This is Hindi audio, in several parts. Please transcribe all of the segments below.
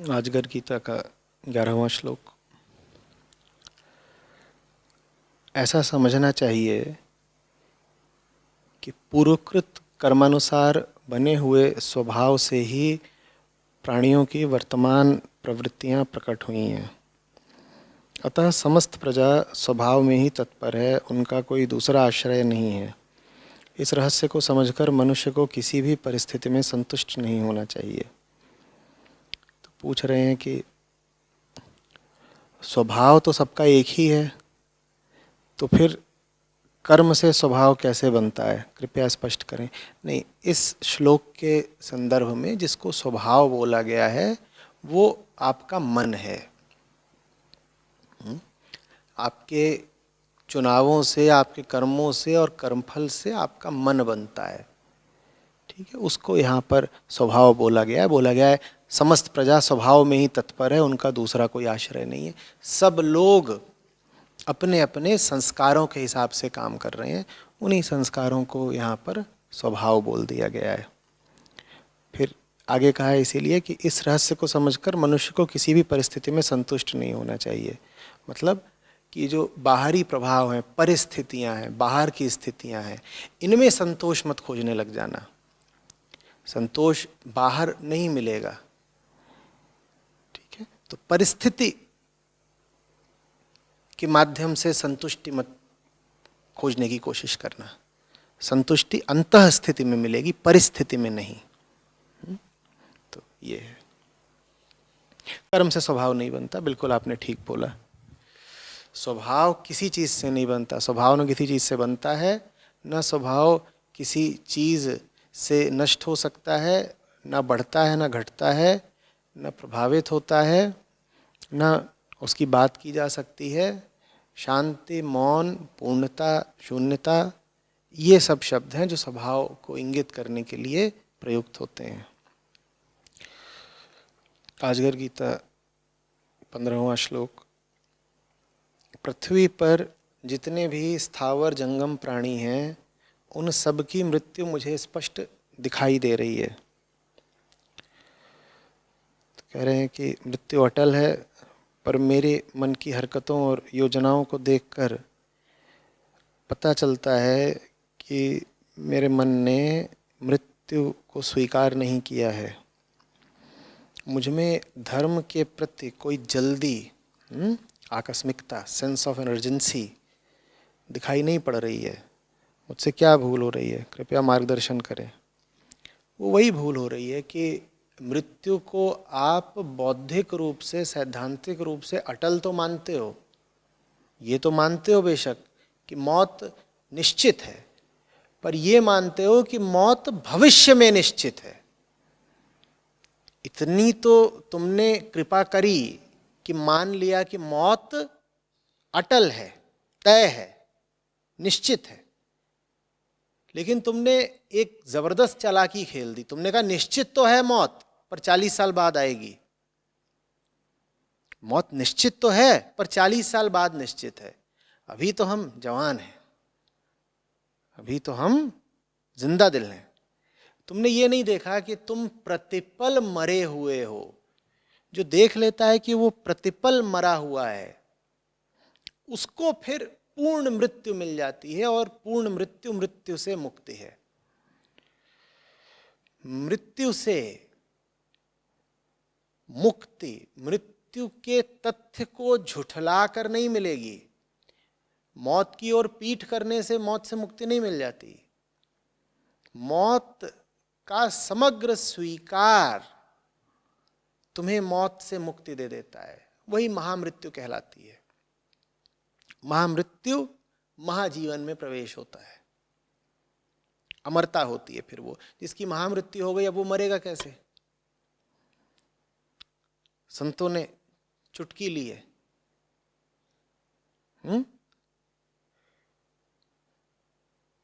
राजगढ़ गीता का 11वां श्लोक। ऐसा समझना चाहिए कि पूर्वकृत कर्मानुसार बने हुए स्वभाव से ही प्राणियों की वर्तमान प्रवृत्तियां प्रकट हुई हैं। अतः समस्त प्रजा स्वभाव में ही तत्पर है, उनका कोई दूसरा आश्रय नहीं है। इस रहस्य को समझकर मनुष्य को किसी भी परिस्थिति में संतुष्ट नहीं होना चाहिए। तो पूछ रहे हैं कि स्वभाव तो सबका एक ही है, तो फिर कर्म से स्वभाव कैसे बनता है, कृपया स्पष्ट करें। नहीं, इस श्लोक के संदर्भ में जिसको स्वभाव बोला गया है वो आपका मन है। आपके चुनावों से, आपके कर्मों से और कर्मफल से आपका मन बनता है। ठीक है, उसको यहाँ पर स्वभाव बोला गया है। बोला गया है समस्त प्रजा स्वभाव में ही तत्पर है, उनका दूसरा कोई आश्रय नहीं है। सब लोग अपने अपने संस्कारों के हिसाब से काम कर रहे हैं, उन्हीं संस्कारों को यहाँ पर स्वभाव बोल दिया गया है। फिर आगे कहा है इसीलिए कि इस रहस्य को समझकर मनुष्य को किसी भी परिस्थिति में संतुष्ट नहीं होना चाहिए। मतलब कि जो बाहरी प्रभाव हैं, परिस्थितियाँ हैं, बाहर की स्थितियाँ हैं, इनमें संतोष मत खोजने लग जाना। संतोष बाहर नहीं मिलेगा। ठीक है, तो परिस्थिति के माध्यम से संतुष्टि मत खोजने की कोशिश करना। संतुष्टि अंतः स्थिति में मिलेगी, परिस्थिति में नहीं। तो ये है, कर्म से स्वभाव नहीं बनता। बिल्कुल आपने ठीक बोला, स्वभाव किसी चीज से नहीं बनता। स्वभाव न किसी चीज से बनता है, न स्वभाव किसी चीज से नष्ट हो सकता है, न बढ़ता है, न घटता है, न प्रभावित होता है, न उसकी बात की जा सकती है। शांति, मौन, पूर्णता, शून्यता, ये सब शब्द हैं जो स्वभाव को इंगित करने के लिए प्रयुक्त होते हैं। राजगढ़ गीता 15वां श्लोक। पृथ्वी पर जितने भी स्थावर जंगम प्राणी हैं, उन सब की मृत्यु मुझे स्पष्ट दिखाई दे रही है। तो कह रहे हैं कि मृत्यु अटल है, पर मेरे मन की हरकतों और योजनाओं को देखकर पता चलता है कि मेरे मन ने मृत्यु को स्वीकार नहीं किया है। मुझ में धर्म के प्रति कोई जल्दी, आकस्मिकता, सेंस ऑफ एमरजेंसी दिखाई नहीं पड़ रही है। मुझसे क्या भूल हो रही है, कृपया मार्गदर्शन करें। वो वही भूल हो रही है कि मृत्यु को आप बौद्धिक रूप से, सैद्धांतिक रूप से अटल तो मानते हो, ये तो मानते हो बेशक कि मौत निश्चित है, पर ये मानते हो कि मौत भविष्य में निश्चित है। इतनी तो तुमने कृपा करी कि मान लिया कि मौत अटल है, तय है, निश्चित है। लेकिन तुमने एक जबरदस्त चालाकी खेल दी। तुमने कहा निश्चित तो है मौत, पर 40 साल बाद आएगी। मौत निश्चित तो है, पर 40 साल बाद निश्चित है। अभी तो हम जवान हैं, अभी तो हम जिंदा दिल हैं। तुमने ये नहीं देखा कि तुम प्रतिपल मरे हुए हो। जो देख लेता है कि वो प्रतिपल मरा हुआ है, उसको फिर पूर्ण मृत्यु मिल जाती है, और पूर्ण मृत्यु मृत्यु से मुक्ति है। मृत्यु से मुक्ति मृत्यु के तथ्य को झुठला कर नहीं मिलेगी। मौत की ओर पीठ करने से मौत से मुक्ति नहीं मिल जाती। मौत का समग्र स्वीकार तुम्हें मौत से मुक्ति दे देता है। वही महामृत्यु कहलाती है। महामृत्यु महाजीवन में प्रवेश होता है, अमरता होती है। फिर वो जिसकी महामृत्यु हो गई, अब वो मरेगा कैसे? संतों ने चुटकी ली है।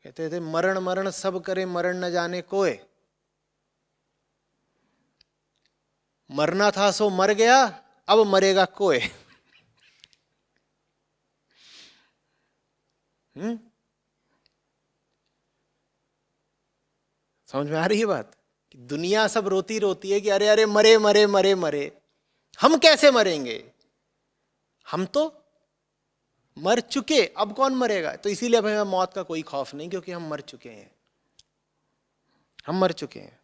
कहते थे मरण मरण सब करे, मरण न जाने कोय। मरना था सो मर गया, अब मरेगा कोय। समझ में आ रही है बात? कि दुनिया सब रोती रोती है कि अरे अरे मरे मरे मरे मरे, हम कैसे मरेंगे, हम तो मर चुके, अब कौन मरेगा। तो इसीलिए हमें मौत का कोई खौफ नहीं, क्योंकि हम मर चुके हैं, हम मर चुके हैं।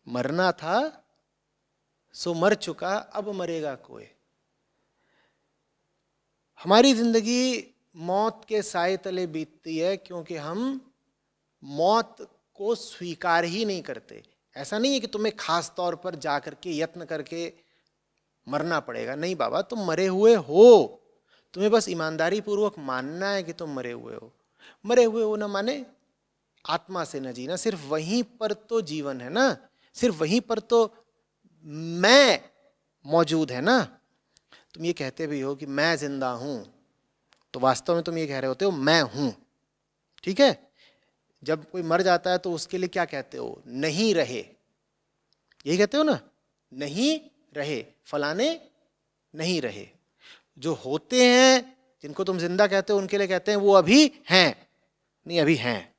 मरना था सो मर चुका, अब मरेगा कोई। हमारी जिंदगी मौत के साए तले बीतती है, क्योंकि हम मौत को स्वीकार ही नहीं करते। ऐसा नहीं है कि तुम्हें खास तौर पर जा करके यत्न करके मरना पड़ेगा, नहीं बाबा, तुम मरे हुए हो, तुम्हें बस ईमानदारी पूर्वक मानना है कि तुम मरे हुए हो। मरे हुए हो ना माने आत्मा से न जीना, सिर्फ वहीं पर तो जीवन है ना, सिर्फ वहीं पर तो मैं मौजूद है ना। तुम ये कहते भी हो कि मैं जिंदा हूं, तो वास्तव में तुम ये कह रहे होते हो मैं हूं, ठीक है। जब कोई मर जाता है तो उसके लिए क्या कहते हो, नहीं रहे, यही कहते हो ना, नहीं रहे, फलाने नहीं रहे। जो होते हैं जिनको तुम जिंदा कहते हो उनके लिए कहते हैं वो अभी हैं, नहीं अभी हैं।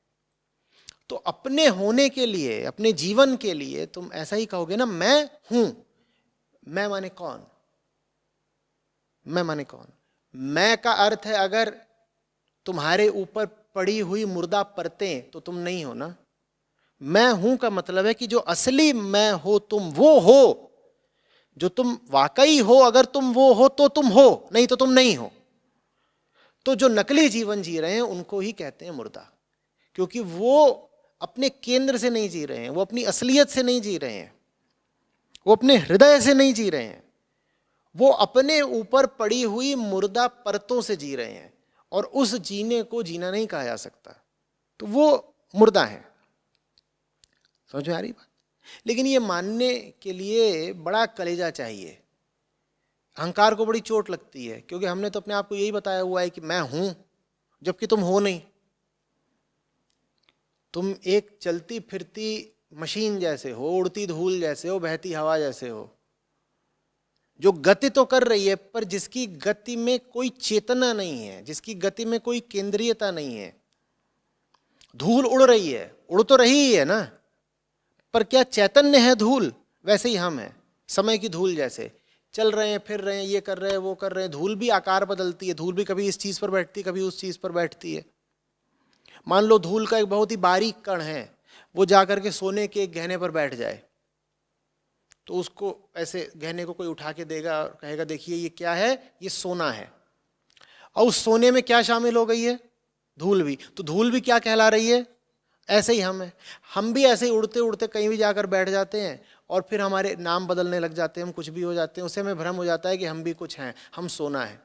तो अपने होने के लिए, अपने जीवन के लिए तुम ऐसा ही कहोगे ना, मैं हूं। मैं माने कौन, मैं माने कौन। मैं का अर्थ है अगर तुम्हारे ऊपर पड़ी हुई मुर्दा परतें तो तुम नहीं हो ना। मैं हूं का मतलब है कि जो असली मैं हो तुम वो हो, जो तुम वाकई हो, अगर तुम वो हो तो तुम हो, नहीं तो तुम नहीं हो। तो जो नकली जीवन जी रहे हैं उनको ही कहते हैं मुर्दा, क्योंकि वो अपने केंद्र से नहीं जी रहे हैं, वो अपनी असलियत से नहीं जी रहे हैं, वो अपने हृदय से नहीं जी रहे हैं, वो अपने ऊपर पड़ी हुई मुर्दा परतों से जी रहे हैं, और उस जीने को जीना नहीं कहा जा सकता, तो वो मुर्दा है। समझ में आ रही बात। लेकिन ये मानने के लिए बड़ा कलेजा चाहिए, अहंकार को बड़ी चोट लगती है, क्योंकि हमने तो अपने आप को यही बताया हुआ है कि मैं हूं, जबकि तुम हो नहीं। तुम एक चलती फिरती मशीन जैसे हो, उड़ती धूल जैसे हो, बहती हवा जैसे हो, जो गति तो कर रही है पर जिसकी गति में कोई चेतना नहीं है, जिसकी गति में कोई केंद्रीयता नहीं है। धूल उड़ रही है, उड़ तो रही ही है ना, पर क्या चैतन्य है धूल। वैसे ही हम हैं, समय की धूल जैसे, चल रहे हैं, फिर रहे हैं, ये कर रहे हैं, वो कर रहे हैं। धूल भी आकार बदलती है, धूल भी कभी इस चीज पर बैठती है, कभी उस चीज पर बैठती है। मान लो धूल का एक बहुत ही बारीक कण है, वो जाकर के सोने के एक गहने पर बैठ जाए, तो उसको ऐसे गहने को कोई उठा के देगा और कहेगा देखिए ये क्या है, ये सोना है। और उस सोने में क्या शामिल हो गई है, धूल भी। तो धूल भी क्या कहला रही है, ऐसे ही हम हैं। हम भी ऐसे ही उड़ते उड़ते कहीं भी जाकर बैठ जाते हैं, और फिर हमारे नाम बदलने लग जाते हैं, हम कुछ भी हो जाते हैं। उससे हमें भ्रम हो जाता है कि हम भी कुछ हैं, हम सोना है।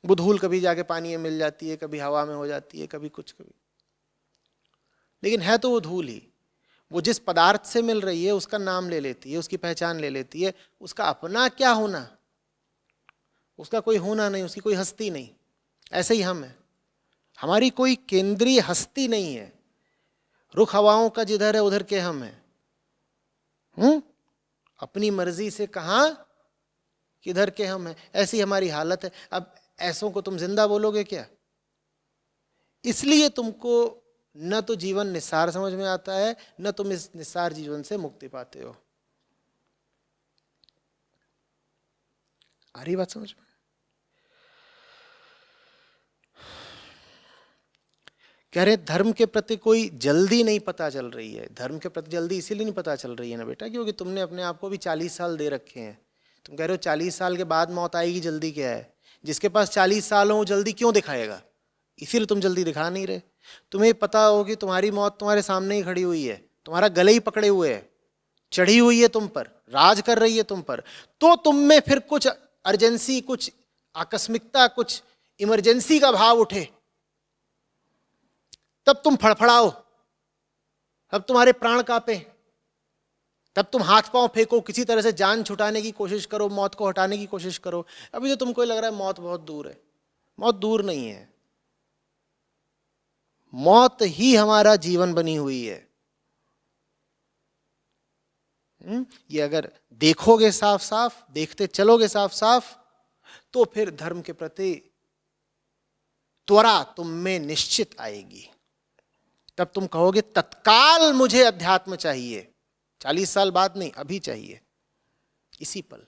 वो धूल कभी जाके पानी में मिल जाती है, कभी हवा में हो जाती है, कभी कुछ, कभी, लेकिन है तो वो धूल ही। वो जिस पदार्थ से मिल रही है उसका नाम ले लेती है, उसकी पहचान ले लेती है, उसका अपना क्या होना, उसका कोई होना नहीं, उसकी कोई हस्ती नहीं। ऐसे ही हम हैं, हमारी कोई केंद्रीय हस्ती नहीं है। रुख हवाओं का जिधर है उधर के हम हैं। अपनी मर्जी से कहां किधर के हम हैं, ऐसी हमारी हालत है। अब ऐसों को तुम जिंदा बोलोगे क्या। इसलिए तुमको न तो जीवन निस्सार समझ में आता है, न तुम इस निस्सार जीवन से मुक्ति पाते हो। आ रही बात समझ में। कह रहे धर्म के प्रति कोई जल्दी नहीं पता चल रही है। धर्म के प्रति जल्दी इसीलिए नहीं पता चल रही है ना बेटा, क्योंकि तुमने अपने आप को भी 40 साल दे रखे हैं। तुम कह रहे हो 40 साल के बाद मौत आएगी, जल्दी क्या है। जिसके पास 40 साल हो जल्दी क्यों दिखाएगा, इसीलिए तुम जल्दी दिखा नहीं रहे। तुम्हें पता हो कि तुम्हारी मौत तुम्हारे सामने ही खड़ी हुई है, तुम्हारा गले ही पकड़े हुए है, चढ़ी हुई है तुम पर, राज कर रही है तुम पर। तो तुम में फिर कुछ अर्जेंसी, कुछ आकस्मिकता, कुछ इमरजेंसी का भाव उठे, तब तुम फड़फड़ाओ, तब तुम्हारे प्राण कांपे, तब तुम हाथ पांव फेंको, किसी तरह से जान छुटाने की कोशिश करो, मौत को हटाने की कोशिश करो। अभी तो तुमको लग रहा है मौत बहुत दूर है। मौत दूर नहीं है, मौत ही हमारा जीवन बनी हुई है। ये अगर देखोगे साफ साफ, देखते चलोगे साफ साफ, तो फिर धर्म के प्रति त्वरा तुम में निश्चित आएगी। तब तुम कहोगे तत्काल मुझे अध्यात्म चाहिए, 40 साल बाद नहीं, अभी चाहिए। इसी पल।